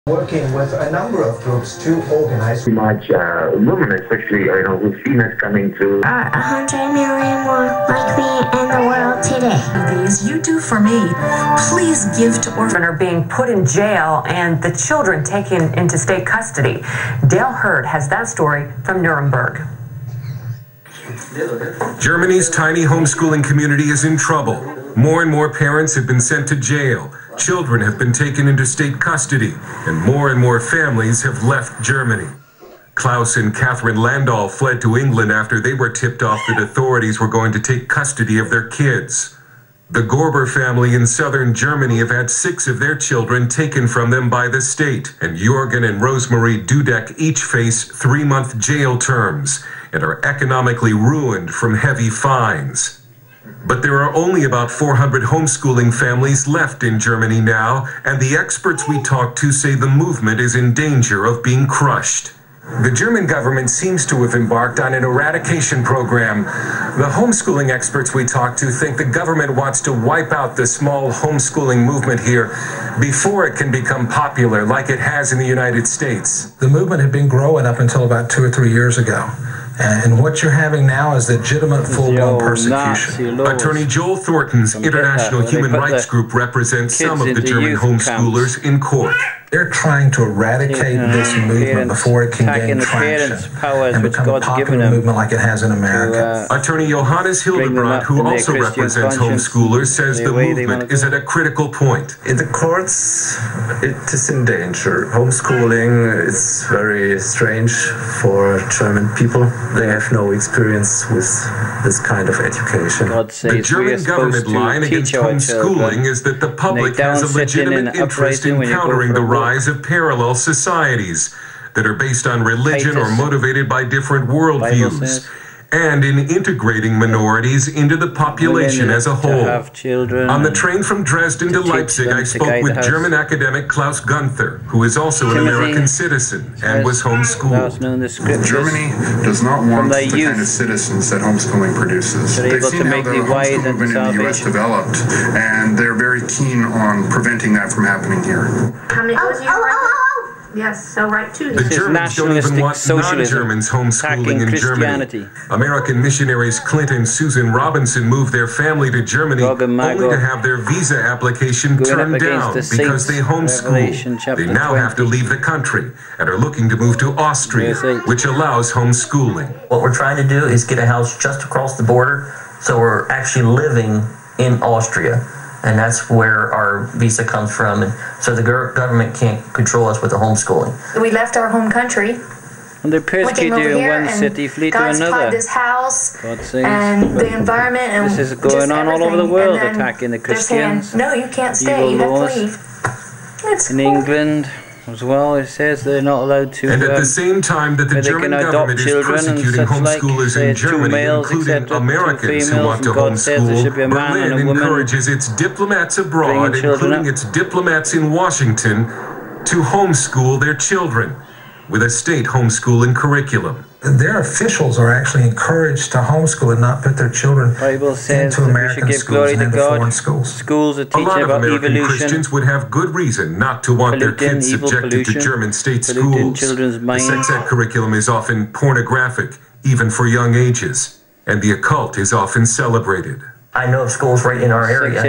Working with a number of groups to organize much women, especially who've seen us coming to 100 million more like me in the world today. These you do for me. Please give to orphans are being put in jail and the children taken into state custody. Dale Hurd has that story from Nuremberg. Germany's tiny homeschooling community is in trouble. More and more parents have been sent to jail. Children have been taken into state custody, and more families have left Germany. Klaus and Catherine Landau fled to England after they were tipped off that authorities were going to take custody of their kids. The Gorber family in southern Germany have had 6 of their children taken from them by the state, and Jorgen and Rosemarie Dudek each face 3-month jail terms and are economically ruined from heavy fines. But there are only about 400 homeschooling families left in Germany now, and the experts we talked to say the movement is in danger of being crushed. The German government seems to have embarked on an eradication program. The homeschooling experts we talked to think the government wants to wipe out the small homeschooling movement here before it can become popular like it has in the United States. The movement had been growing up until about 2 or 3 years ago. And what you're having now is legitimate full-blown persecution. Attorney Joel Thornton's International Human Rights Group represents some of the German homeschoolers in court. They're trying to eradicate this movement before it can gain traction and become a popular movement like it has in America. Attorney Johannes Hildebrand, who also represents homeschoolers, says the movement is at a critical point. In the courts, it is in danger. Homeschooling is very strange for German people. They have no experience with this kind of education. The German government line against homeschooling is that the public has a legitimate interest in countering the rise of parallel societies that are based on religion or motivated by different worldviews, and in integrating minorities into the population as a whole. On the train from Dresden to Leipzig, I spoke with German academic Klaus Gunther, who is also an American citizen and was homeschooled. Germany does not want the kind of citizens that homeschooling produces. They've seen how the homeschool movement in the U.S. developed, and they're very keen on preventing that from happening here. How many Yes, so right too. The Germans don't even want non-Germans homeschooling in Germany. American missionaries Clint and Susan Robinson moved their family to Germany only to have their visa application turned down because they homeschool. They now have to leave the country and are looking to move to Austria, which allows homeschooling. What we're trying to do is get a house just across the border, so we're actually living in Austria. And that's where our visa comes from. And so the government can't control us with the homeschooling. We left our home country. And they persecute you in one city, flee to another. God's this house and the environment. And this is going on all over the world, attacking the Christians. Saying, no, you can't stay. You have to leave. It's in England as well, it says they're not allowed to. And at the same time that the German government is persecuting homeschoolers in Germany, including Americans who want to homeschool, Berlin encourages its diplomats abroad, including its diplomats in Washington, to homeschool their children with a state homeschooling curriculum. Their officials are actually encouraged to homeschool and not put their children into American schools and into foreign schools. Schools are teaching about evolution. A lot of American Christians would have good reason not to want their kids subjected to German state schools. The sex ed curriculum is often pornographic, even for young ages, and the occult is often celebrated. I know of schools right in our area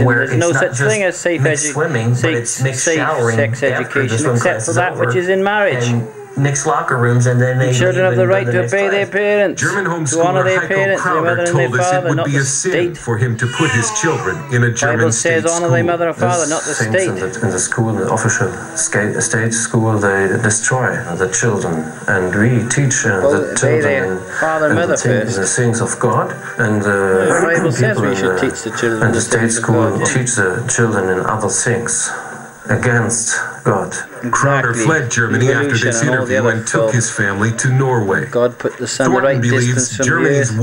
where it's no not such thing as safe mixed swimming, but it's mixed showering sex education, except for that which is in marriage. And mixed locker rooms, and then they children have the right to obey their parents, German to honor homeschooler their Heiko parents, their mother Crowder and their told us it father, would not be the a sin state. for him to put his children in a German state Bible says honor school. their mother and father, not the state. In the school, the official state school, they destroy the children, and we teach the children the things of God, and the Bible says we should teach the children. And the state school teach the children in other things against God. Crowder fled Germany after this interview and took his family to Norway. God put the sun Thornton the right believes distance from Germany's the earth.